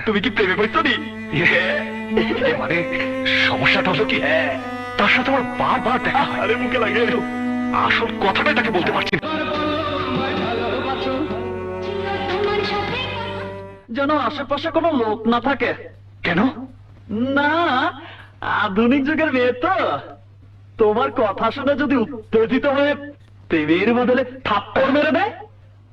তুমি কি প্রেমে পড়ছো নি? মানে সমস্যাটা হলো কি, তার সাথে আমার বারবার দেখা হয়। আরে মুখে লাগে, আসল কথাটাই তাকে বলতে পারছি না। যেন আশেপাশে কোনো লোক না থাকে। কেন? না, আধুনিক যুগের মেয়ে তো, তোমার কথা শুনে যদি উত্তেজিত হয়ে প্রেমের বদলে থাপ্পড় মেরে দেয়,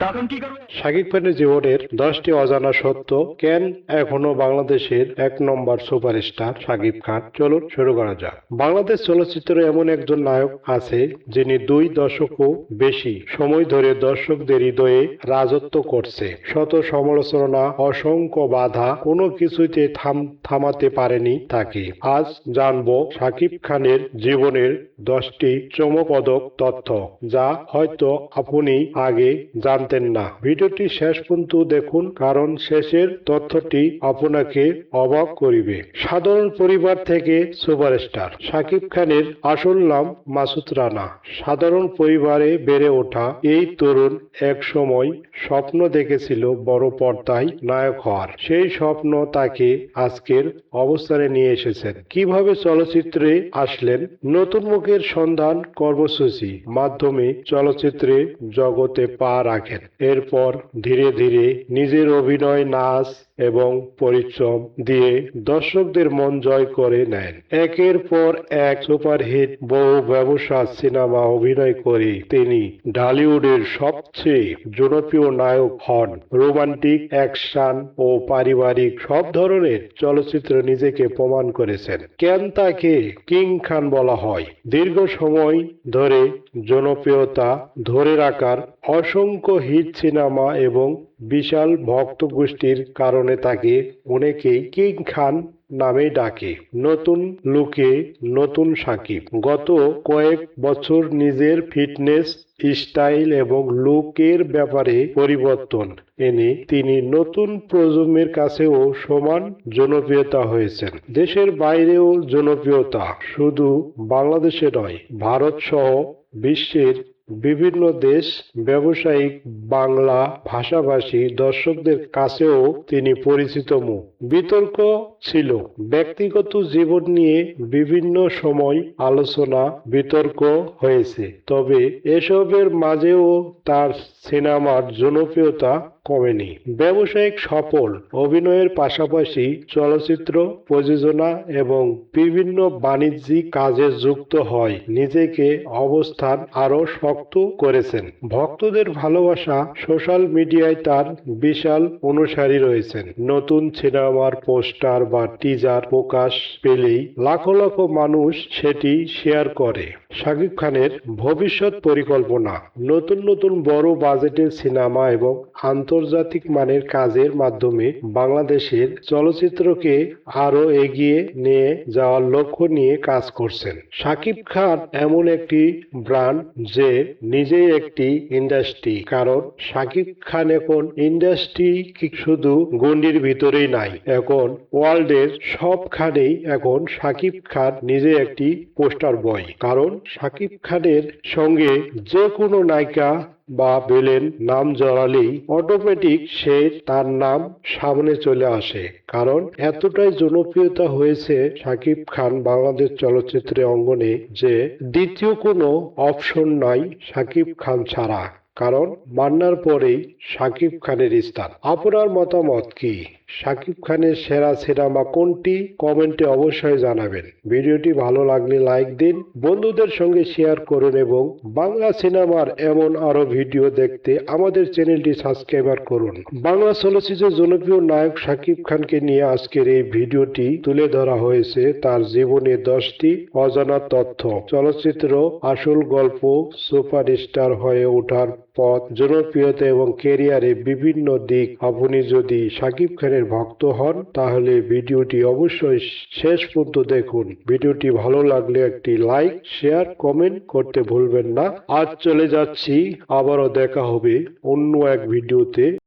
তখন কি করবে? শাকিব খানের জীবনের 10টি অজানা সত্য। কেন এখনো বাংলাদেশের 1 নম্বর সুপারস্টার শাকিব খান? চলুন শুরু করা যাক। বাংলাদেশ চলচ্চিত্রে এমন একজন নায়ক আছে যিনি 2 দশকও বেশি সময় ধরে দর্শকদের হৃদয়ে রাজত্ব করছে। শত সমালোচনা, অসংখ্য বাধা, কোনো কিছুতে থামাতে পারেনি তাকে। আজ জানবো শাকিব খানের জীবনের 10টি চমকপ্রদ তথ্য, যা হয়তো আপনি আগে জানতেন না। ভিডিওটি শেষ পর্যন্ত দেখুন, কারণ শেষের তথ্যটি আপনাকে অবাক করিবে। সাধারণ পরিবার থেকে সুপারস্টার। শাকিব খানের আসল নাম মাসুদ রানা। সাধারণ পরিবারে বেড়ে ওঠা এই তরুণ এক সময় স্বপ্ন দেখেছিল বড় পর্দায় নায়ক হওয়ার। সেই স্বপ্ন তাকে আজকের অবস্থানে নিয়ে এসেছেন। কিভাবে চলচ্চিত্রে আসলেন? নতুন মুখের সন্ধান কর্মসূচি মাধ্যমে চলচ্চিত্রে জগতে পা রাখেন। এরপর ধীরে ধীরে নিজের অভিনয়, নাচ এবং পরিশ্রম দিয়ে দর্শকদের মন জয় করে নেন। একের পর এক সুপারহিট বহু ব্যবসা সিনেমা অভিনয় করে তিনি ঢালিউডের সবচেয়ে জনপ্রিয় নায়ক হন। রোমান্টিক, অ্যাকশন ও পারিবারিক সব ধরনের চলচ্চিত্রে নিজেকে প্রমাণ করেছেন। কেন তাকে কিং খান বলা হয়? দীর্ঘ সময় ধরে জনপ্রিয়তা ধরে রাখার অসংখ্য হিট সিনেমা এবং বিশাল ভক্ত গোষ্ঠীর কারণে তাকে অনেকেই কিং খান নামে ডাকে। নতুন লুকে নতুন শাকিব। গত কয়েক বছর নিজের ফিটনেস, স্টাইল এবং লুকের ব্যাপারে পরিবর্তন এনে তিনি নতুন প্রজন্মের কাছেও সমান জনপ্রিয়তা হয়েছেন। দেশের বাইরেও জনপ্রিয়তা, শুধু বাংলাদেশে নয়, ভারত সহ বিশ্বের বিভিন্ন দেশ ব্যবসায়িক বাংলা ভাষাভাষী দর্শকদের কাছেও তিনি পরিচিত মুখ। বিতর্ক ছিল। ব্যক্তিগত জীবন নিয়ে বিভিন্ন সময় আলোচনা, বিতর্ক হয়েছে, তবে এসবের মাঝেও তার সিনেমার জনপ্রিয়তা কমেনি। ব্যবসায়িক সফল। অভিনয়ের পাশাপাশি চলচ্চিত্র প্রযোজনা এবং বিভিন্ন বাণিজ্যিক কাজে যুক্ত হয় নিজেকে অবস্থান আরো শক্ত করেছেন। ভক্তদের ভালোবাসা। সোশ্যাল মিডিয়ায় তার বিশাল অনুসারী রয়েছেন। নতুন সিনেমার পোস্টার বা টিজার প্রকাশ পেলেই লাখো লাখো মানুষ সেটি শেয়ার করে। শাকিব খানের ভবিষ্যৎ পরিকল্পনা। নতুন নতুন বড় বাজেটের সিনেমা এবং আন্তর্জাতিক মানের কাজের মাধ্যমে বাংলাদেশের চলচ্চিত্রকে আরো এগিয়ে নিয়ে যাওয়ার লক্ষ্য নিয়ে কাজ করছেন। শাকিব খান এমন একটি ব্র্যান্ড যে নিজেই একটি ইন্ডাস্ট্রি, কারণ শাকিব খান এখন ইন্ডাস্ট্রি শুধু গণ্ডির ভিতরেই নাই, এখন ওয়ার্ল্ডের সবখানেই এখন শাকিব খান নিজে একটি পোস্টার বয়। কারণ শাকিব খানের সঙ্গে যে কোনো নায়িকা বা ভিলেন নাম জড়ালেই অটোমেটিক সে তার নাম সামনে চলে আসে। কারণ এতটাই জনপ্রিয়তা হয়েছে শাকিব খান বাংলাদেশ চলচ্চিত্রে অঙ্গনে যে দ্বিতীয় কোনো অপশন নাই শাকিব খান ছাড়া। কারণ মান্নার পরেই শাকিব খানের স্থান। আপনার মতামত কি? শাকিব খানের সেরা সিনেমা কোনটি? কমেন্টে অবশ্যই জানাবেন। ভিডিওটি ভালো লাগলে লাইক দিন, বন্ধুদের সঙ্গে শেয়ার করুন এবং বাংলা সিনেমার এমন আরো ভিডিও দেখতে আমাদের চ্যানেলটি সাবস্ক্রাইব করুন। বাংলা চলচ্চিত্রের জনপ্রিয় নায়ক শাকিব খানকে নিয়ে আজকের এই ভিডিওটি তুলে ধরা হয়েছে তার জীবনের 10টি অজানা তথ্য। চলচ্চিত্র আসল গল্প, সুপারস্টার হয়ে ওঠার পথ, জনপ্রিয়তা এবং ক্যারিয়ারে বিভিন্ন দিক। আপনি যদি শাকিব খানের ভক্ত হন তাহলে ভিডিওটি অবশ্যই শেষ পর্যন্ত দেখুন। ভিডিওটি ভালো লাগলে একটি লাইক, শেয়ার, কমেন্ট করতে ভুলবেন না। আজ চলে যাচ্ছি, আবারও দেখা হবে অন্য এক ভিডিওতে।